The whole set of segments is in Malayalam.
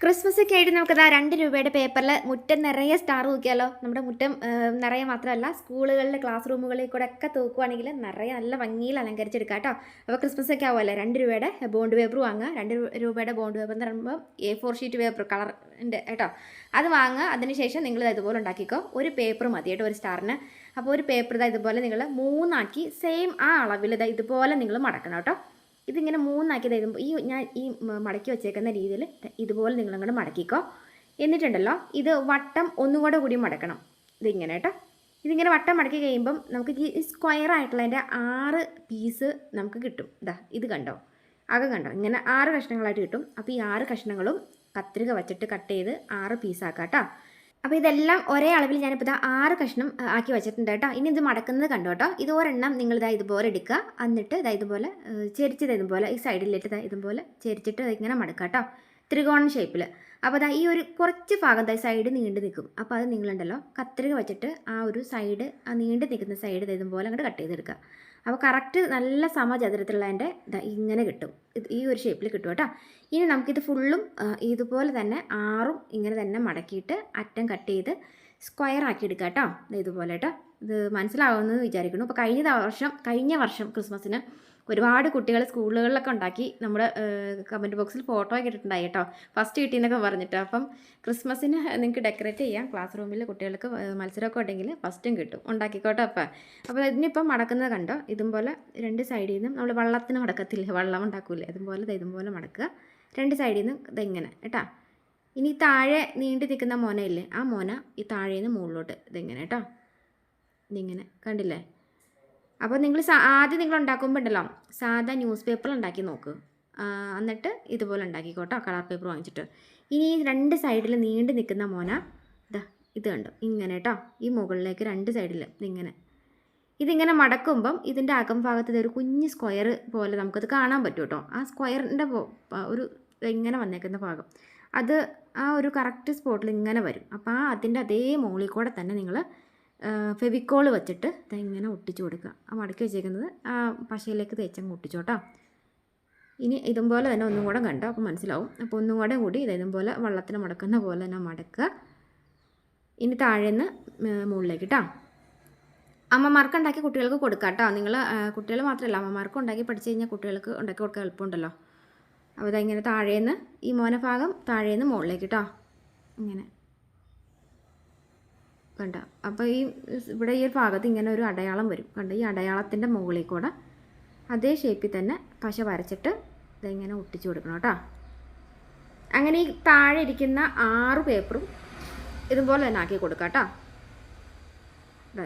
ക്രിസ്മസ് ഒക്കെ ആയിട്ട് നമുക്കതാ 2 രൂപയുടെ പേപ്പറിൽ മുറ്റം നിറയെ സ്റ്റാർ തൂക്കിയാലോ. നമ്മുടെ മുറ്റം നിറയെ മാത്രമല്ല, സ്കൂളുകളിലെ ക്ലാസ് റൂമുകളിൽ കൂടെ ഒക്കെ തൂക്കുവാണെങ്കിൽ നിറയെ നല്ല ഭംഗിയിൽ അലങ്കരിച്ചെടുക്കാം കേട്ടോ. അപ്പോൾ ക്രിസ്മസ് ഒക്കെ ആവുമല്ലോ, 2 രൂപയുടെ ബോണ്ട് പേപ്പർ വാങ്ങുക. 2 രൂപയുടെ ബോണ്ട് പേപ്പർ എന്ന് പറയുമ്പോൾ A4 ഷീറ്റ് പേപ്പർ കളറിൻ്റെ കേട്ടോ. അത് വാങ്ങുക. അതിനുശേഷം നിങ്ങൾ ഇതുപോലെ ഉണ്ടാക്കിക്കോ. ഒരു പേപ്പർ മതി കേട്ടോ ഒരു സ്റ്റാറിന്. അപ്പോൾ ഒരു പേപ്പർ ഇതുപോലെ നിങ്ങൾ 3 ആക്കി സെയിം ആ അളവിൽ ഇതുപോലെ നിങ്ങൾ മടക്കണം കേട്ടോ. ഇതിങ്ങനെ 3 ആക്കി തരുമ്പോൾ ഞാൻ മടക്കി വെച്ചേക്കുന്ന രീതിയിൽ ഇതുപോലെ നിങ്ങളങ്ങോട്ട് മടക്കിക്കോ. എന്നിട്ടുണ്ടല്ലോ ഇത് വട്ടം ഒന്നുകൂടെ കൂടി മടക്കണം. ഇതിങ്ങനെ കേട്ടോ. ഇതിങ്ങനെ വട്ടം മടക്കി കഴിയുമ്പം നമുക്ക് ഈ സ്ക്വയർ ആയിട്ടുള്ളതിൻ്റെ 6 പീസ് നമുക്ക് കിട്ടും. ഇത് കണ്ടോ, കണ്ടോ, ഇങ്ങനെ 6 കഷ്ണങ്ങളായിട്ട് കിട്ടും. അപ്പോൾ ഈ 6 കഷ്ണങ്ങളും കത്രിക വച്ചിട്ട് കട്ട് ചെയ്ത് 6 പീസാക്കാം കേട്ടോ. അപ്പോൾ ഇതെല്ലാം ഒരേ അളവിൽ ഞാനിപ്പോൾ 6 കഷ്ണം ആക്കി വെച്ചിട്ടുണ്ട് കേട്ടോ. ഇനി ഇത് മടക്കുന്നത് കണ്ടോ കേട്ടോ. ഇത് ഒരെണ്ണം നിങ്ങൾ ഇതുപോലെ എടുക്കുക. എന്നിട്ട് ഇതുപോലെ ചെരിച്ചത് ഇതുപോലെ ഈ സൈഡിലിട്ട് ഇതുപോലെ ചെരിച്ചിട്ട് ഇങ്ങനെ മടക്കുക കേട്ടോ, ത്രികോണ ഷേപ്പിൽ. അപ്പോൾ ഈ ഒരു കുറച്ച് ഭാഗം സൈഡ് നീണ്ടു നിൽക്കും. അപ്പോൾ അത് നിങ്ങളുണ്ടല്ലോ കത്രിക വെച്ചിട്ട് ആ ഒരു സൈഡ്, ആ നീണ്ടു നിൽക്കുന്ന സൈഡ് ഇതുപോലെ അങ്ങോട്ട് കട്ട് ചെയ്തെടുക്കുക. അപ്പോൾ കറക്റ്റ് നല്ല സമചതുരത്തിലുള്ളതിൻ്റെ ഇങ്ങനെ കിട്ടും. ഈ ഒരു ഷേപ്പിൽ കിട്ടും കേട്ടോ. ഇനി നമുക്കിത് ഫുള്ളും ഇതുപോലെ തന്നെ 6ഉം ഇങ്ങനെ തന്നെ മടക്കിയിട്ട് അറ്റം കട്ട് ചെയ്ത് സ്ക്വയർ ആക്കി എടുക്കുക കേട്ടോ. ഇതുപോലെ കേട്ടോ. ഇത് മനസ്സിലാവുമെന്ന് വിചാരിക്കുന്നു. അപ്പോൾ കഴിഞ്ഞ വർഷം ക്രിസ്മസിന് ഒരുപാട് കുട്ടികൾ സ്കൂളുകളിലൊക്കെ ഉണ്ടാക്കി നമ്മുടെ കമൻറ്റ് ബോക്സിൽ ഫോട്ടോ ഒക്കെ ഇട്ടിട്ടുണ്ടായി കേട്ടോ, ഫസ്റ്റ് കിട്ടിയെന്നൊക്കെ പറഞ്ഞിട്ട്. അപ്പം ക്രിസ്മസിന് നിങ്ങൾക്ക് ഡെക്കറേറ്റ് ചെയ്യാം. ക്ലാസ് റൂമിൽ കുട്ടികൾക്ക് മത്സരമൊക്കെ ഉണ്ടെങ്കിൽ ഫസ്റ്റും കിട്ടും. ഉണ്ടാക്കിക്കോട്ടെ. അപ്പോൾ ഇതിനിപ്പം മടക്കുന്നത് കണ്ടോ. ഇതുപോലെ 2 സൈഡിൽ നിന്നും നമ്മൾ വള്ളത്തിന് മടക്കത്തില്ലേ, വെള്ളം ഉണ്ടാക്കൂലേ, ഇതുപോലെ മടക്കുക. 2 സൈഡിൽ നിന്നും ഇതെങ്ങനെ കേട്ടോ. ഇനി താഴെ നീണ്ടു നിൽക്കുന്ന മോനയില്ലേ, ആ മോന ഈ താഴെ നിന്ന് മുകളിലോട്ട് ഇതെങ്ങനെ കേട്ടോ. ഇതിങ്ങനെ കണ്ടില്ലേ. അപ്പോൾ നിങ്ങൾ ആദ്യം നിങ്ങൾ ഉണ്ടാക്കുമ്പോൾ ഉണ്ടല്ലോ സാധാ ന്യൂസ് പേപ്പർ ഉണ്ടാക്കി നോക്ക്. എന്നിട്ട് ഇതുപോലെ ഉണ്ടാക്കിക്കോട്ടോ, കളർ പേപ്പർ വാങ്ങിച്ചിട്ട്. ഇനി 2 സൈഡിൽ നീണ്ടു നിൽക്കുന്ന മോന ഇത് കണ്ടോ ഇങ്ങനെ കേട്ടോ. ഈ മുകളിലേക്ക് 2 സൈഡിൽ ഇതിങ്ങനെ മടക്കുമ്പം ഇതിൻ്റെ അകംഭാഗത്ത് ഇതൊരു കുഞ്ഞ് സ്ക്വയർ പോലെ നമുക്കത് കാണാൻ പറ്റും കേട്ടോ. ആ സ്ക്വയറിൻ്റെ ഒരു ഇങ്ങനെ വന്നേക്കുന്ന ഭാഗം അത് ആ ഒരു കറക്റ്റ് സ്പോട്ടിൽ ഇങ്ങനെ വരും. അപ്പോൾ അതിൻ്റെ അതേ മുകളിൽ കൂടെ തന്നെ നിങ്ങൾ ഫെവിക്കോൾ വെച്ചിട്ട് ഇങ്ങനെ ഒട്ടിച്ചു കൊടുക്കുക. ആ മടക്കി വെച്ചേക്കുന്നത് ആ പശയിലേക്ക് തേച്ചങ്ങ് ഒട്ടിച്ചോട്ടോ. ഇനി ഇതുപോലെ തന്നെ ഒന്നും കൂടെ കണ്ടോ, അപ്പോൾ മനസ്സിലാവും. അപ്പോൾ ഒന്നും കൂടെ കൂടി ഇതുപോലെ വള്ളത്തിന് മടക്കുന്ന പോലെ തന്നെ മടക്കുക. ഇനി താഴേന്ന് മുകളിലേക്ക് കേട്ടോ. അമ്മമാർക്ക് ഉണ്ടാക്കി കുട്ടികൾക്ക് കൊടുക്കാം കേട്ടോ. നിങ്ങൾ കുട്ടികൾ മാത്രമല്ല അമ്മമാർക്ക് ഉണ്ടാക്കി പഠിച്ചു കഴിഞ്ഞാൽ കുട്ടികൾക്ക് ഉണ്ടാക്കി കൊടുക്കാൻ എളുപ്പമുണ്ടല്ലോ. അപ്പോൾ ഇങ്ങനെ താഴേന്ന് ഈ മോന ഭാഗം താഴേന്ന് മുകളിലേക്ക് കേട്ടോ ഇങ്ങനെ കണ്ട. അപ്പോൾ ഇവിടെ ഈ ഒരു ഭാഗത്ത് ഇങ്ങനെ ഒരു അടയാളം വരും കണ്ട. ഈ അടയാളത്തിൻ്റെ മുകളിൽ കൂടെ അതേ ഷേപ്പിൽ തന്നെ പശ വരച്ചിട്ട് ഇതിങ്ങനെ ഒട്ടിച്ചു കൊടുക്കണം കേട്ടോ. അങ്ങനെ ഈ താഴെ ഇരിക്കുന്ന 6 പേപ്പറും ഇതുപോലെ തന്നെ ആക്കി കൊടുക്കാം കേട്ടോ.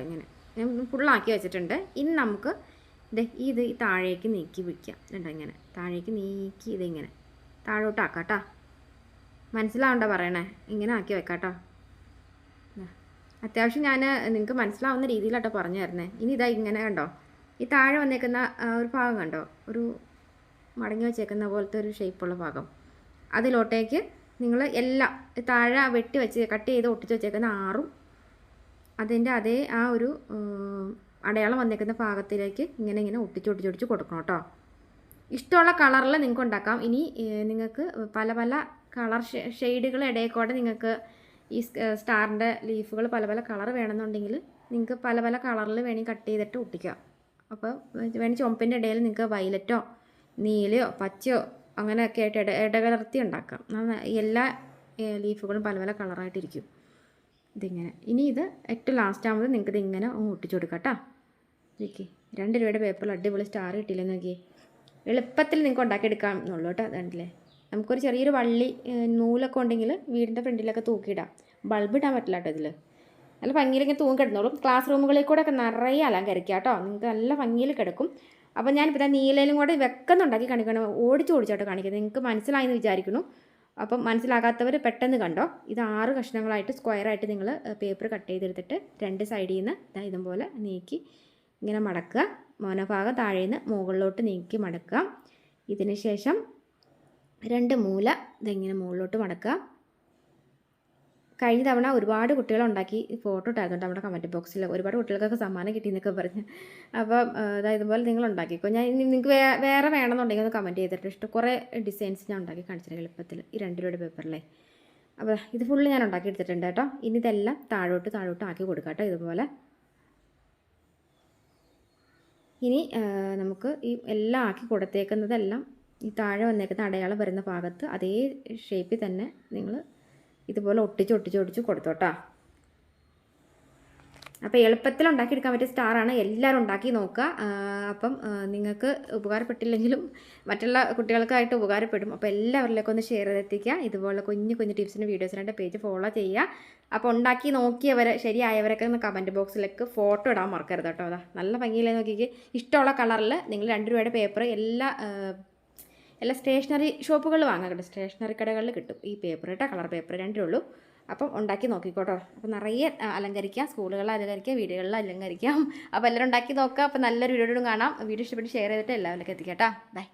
ഇങ്ങനെ ഞാൻ ഫുള്ളാക്കി വെച്ചിട്ടുണ്ട്. ഇനി നമുക്ക് ഇത് താഴേക്ക് നീക്കി വയ്ക്കാം. ഇങ്ങനെ താഴേക്ക് നീക്കി ഇതിങ്ങനെ താഴോട്ടാക്കാം കേട്ടോ. മനസ്സിലാവണ്ട പറയണേ, ഇങ്ങനെ ആക്കി വെക്കാം കേട്ടോ. അത്യാവശ്യം ഞാൻ നിങ്ങൾക്ക് മനസ്സിലാവുന്ന രീതിയിലാട്ടോ പറഞ്ഞു തരുന്നത്. ഇനി ഇങ്ങനെ കണ്ടോ, ഈ താഴെ വന്നേക്കുന്ന ഒരു ഭാഗം കണ്ടോ, ഒരു മടങ്ങി വെച്ചേക്കുന്ന പോലത്തെ ഒരു ഷേപ്പുള്ള ഭാഗം, അതിലോട്ടേക്ക് നിങ്ങൾ എല്ലാം താഴെ വെട്ടി വെച്ച് കട്ട് ചെയ്ത് ഒട്ടിച്ച് വെച്ചേക്കുന്ന 6ഉം അതിൻ്റെ അതേ ആ ഒരു അടയാളം വന്നേക്കുന്ന ഭാഗത്തിലേക്ക് ഇങ്ങനെ ഒട്ടിച്ച് കൊടുക്കണം കേട്ടോ. ഇഷ്ടമുള്ള കളറിൽ നിങ്ങൾക്ക് ഉണ്ടാക്കാം. ഇനി നിങ്ങൾക്ക് പല പല കളർ ഷെയ്ഡുകൾ ഇടയിൽക്കൂടെ നിങ്ങൾക്ക് ഈ സ്റ്റാറിൻ്റെ ലീഫുകൾ പല പല കളർ വേണമെന്നുണ്ടെങ്കിൽ നിങ്ങൾക്ക് പല പല കളറിൽ വേണമെങ്കിൽ കട്ട് ചെയ്തിട്ട് ഒട്ടിക്കാം. അപ്പോൾ വേണമെങ്കിൽ ചുമപ്പിൻ്റെ ഇടയിൽ നിങ്ങൾക്ക് വയലറ്റോ നീലയോ പച്ചയോ അങ്ങനെയൊക്കെ ആയിട്ട് ഇടകലർത്തി ഉണ്ടാക്കാം. എല്ലാ ലീഫുകളും പല പല കളറായിട്ടിരിക്കും. ഇതിങ്ങനെ ഇനി ഇത് ഏറ്റവും ലാസ്റ്റ് ആകുമ്പോൾ നിങ്ങൾക്ക് ഇതിങ്ങനെ ഒട്ടിച്ചു കൊടുക്കാം കേട്ടോ. നോക്കി 2 രൂപയുടെ പേപ്പറിൽ അടിപൊളി സ്റ്റാർ കിട്ടിയില്ലെന്ന് നോക്കി. എളുപ്പത്തിൽ നിങ്ങൾക്ക് ഉണ്ടാക്കിയെടുക്കാം എന്നുള്ളൂ കേട്ടോ. അതുകൊണ്ടല്ലേ നമുക്കൊരു ചെറിയൊരു വള്ളി നൂലൊക്കെ ഉണ്ടെങ്കിൽ വീടിൻ്റെ ഫ്രണ്ടിലൊക്കെ തൂക്കിയിടാം. ബൾബ് ഇടാൻ പറ്റില്ല കേട്ടോ. ഇതിൽ നല്ല ഭംഗിയിൽ ഇങ്ങനെ തൂങ്ങി കിടന്നോളും. ക്ലാസ് റൂമുകളിൽ കൂടെ ഒക്കെ നിറയെ അലങ്കരിക്കുക കേട്ടോ. നിങ്ങൾക്ക് നല്ല ഭംഗിയിൽ കിടക്കും. അപ്പോൾ ഞാനിപ്പോൾ നീലയിലും കൂടെ വെക്കുന്നുണ്ടാക്കി കാണിക്കണം, ഓടിച്ചോട്ടോ കാണിക്കുന്നത്. നിങ്ങൾക്ക് മനസ്സിലായി എന്ന് വിചാരിക്കുന്നു. അപ്പം മനസ്സിലാകാത്തവർ പെട്ടെന്ന് കണ്ടോ. ഇത് 6 കഷ്ണങ്ങളായിട്ട് സ്ക്വയറായിട്ട് നിങ്ങൾ പേപ്പർ കട്ട് ചെയ്തെടുത്തിട്ട് 2 സൈഡിൽ നിന്ന് ഇതുപോലെ നീക്കി ഇങ്ങനെ മടക്കുക. മോനഭാഗം താഴെ നിന്ന് മുകളിലോട്ട് നീക്കി മടക്കുക. ഇതിന് ശേഷം 2 മൂല ഇതിങ്ങനെ മുകളിലോട്ട് മടക്കുക. കഴിഞ്ഞ തവണ ഒരുപാട് കുട്ടികളുണ്ടാക്കി ഫോട്ടോ ഇട്ടായിരുന്നു നമ്മുടെ കമൻറ്റ് ബോക്സിൽ. ഒരുപാട് കുട്ടികൾക്കൊക്കെ സമ്മാനം കിട്ടിയെന്നൊക്കെ പറഞ്ഞ്. അപ്പം ഇതുപോലെ നിങ്ങൾ ഉണ്ടാക്കിക്കോ. ഞാൻ നിങ്ങൾക്ക് വേറെ വേണമെന്നുണ്ടെങ്കിൽ ഒന്ന് കമൻറ്റ് ചെയ്തിട്ട് ഇഷ്ടം കുറേ ഡിസൈൻസ് ഞാൻ ഉണ്ടാക്കി കാണിച്ചിട്ടുണ്ട് എളുപ്പത്തിൽ ഈ 2 രൂപയുടെ പേപ്പറിലെ. അപ്പോൾ ഇത് ഫുള്ള് ഞാൻ ഉണ്ടാക്കി എടുത്തിട്ടുണ്ട് കേട്ടോ. ഇനി ഇതെല്ലാം താഴോട്ട് ആക്കി കൊടുക്കാം കേട്ടോ ഇതുപോലെ. ഇനി നമുക്ക് ഈ എല്ലാം ആക്കി കൊടുത്തേക്കുന്നതെല്ലാം ഈ താഴെ വന്നേക്കുന്ന അടയാളം വരുന്ന ഭാഗത്ത് അതേ ഷേപ്പിൽ തന്നെ നിങ്ങൾ ഇതുപോലെ ഒട്ടിച്ച് കൊടുത്തോട്ടോ. അപ്പോൾ എളുപ്പത്തിൽ ഉണ്ടാക്കിയെടുക്കാൻ പറ്റിയ സ്റ്റാറാണ്. എല്ലാവരും ഉണ്ടാക്കി നോക്കുക. അപ്പം നിങ്ങൾക്ക് ഉപകാരപ്പെട്ടില്ലെങ്കിലും മറ്റുള്ള കുട്ടികൾക്കായിട്ട് ഉപകാരപ്പെടും. അപ്പോൾ എല്ലാവരിലേക്കും ഒന്ന് ഷെയർ ചെയ്തെത്തിക്കുക. ഇതുപോലെ കുഞ്ഞു ടിപ്സിൻ്റെ വീഡിയോസിനായിട്ട് പേജ് ഫോളോ ചെയ്യുക. അപ്പോൾ ഉണ്ടാക്കി നോക്കിയവരെ ശരിയായവരൊക്കെ ഒന്ന് കമൻറ്റ് ബോക്സിലേക്ക് ഫോട്ടോ ഇടാൻ മറക്കരുത് കേട്ടോ. അതാ നല്ല ഭംഗിയിലെ നോക്കിക്ക്. ഇഷ്ടമുള്ള കളറിൽ നിങ്ങൾ 2 രൂപയുടെ പേപ്പർ എല്ലാ സ്റ്റേഷനറി ഷോപ്പുകളിൽ വാങ്ങാം കേട്ടോ. സ്റ്റേഷനറി കടകളിൽ കിട്ടും ഈ പേപ്പർ കേട്ടോ. കളർ പേപ്പർ 2 ഉള്ളൂ. അപ്പം ഉണ്ടാക്കി നോക്കിക്കോട്ടോ. അപ്പോൾ നിറയെ അലങ്കരിക്കാം, സ്കൂളുകളിൽ അലങ്കരിക്കാം, വീടുകളിൽ അലങ്കരിക്കാം. അപ്പോൾ എല്ലാവരും ഉണ്ടാക്കി നോക്കുക. അപ്പോൾ നല്ലൊരു വീഡിയോയോടും കാണാം. വീഡിയോ ഇഷ്ടപ്പെട്ട് ഷെയർ ചെയ്തിട്ട് എല്ലാവരിലേക്കും എത്തിക്കാം കേട്ടോ. ബൈ.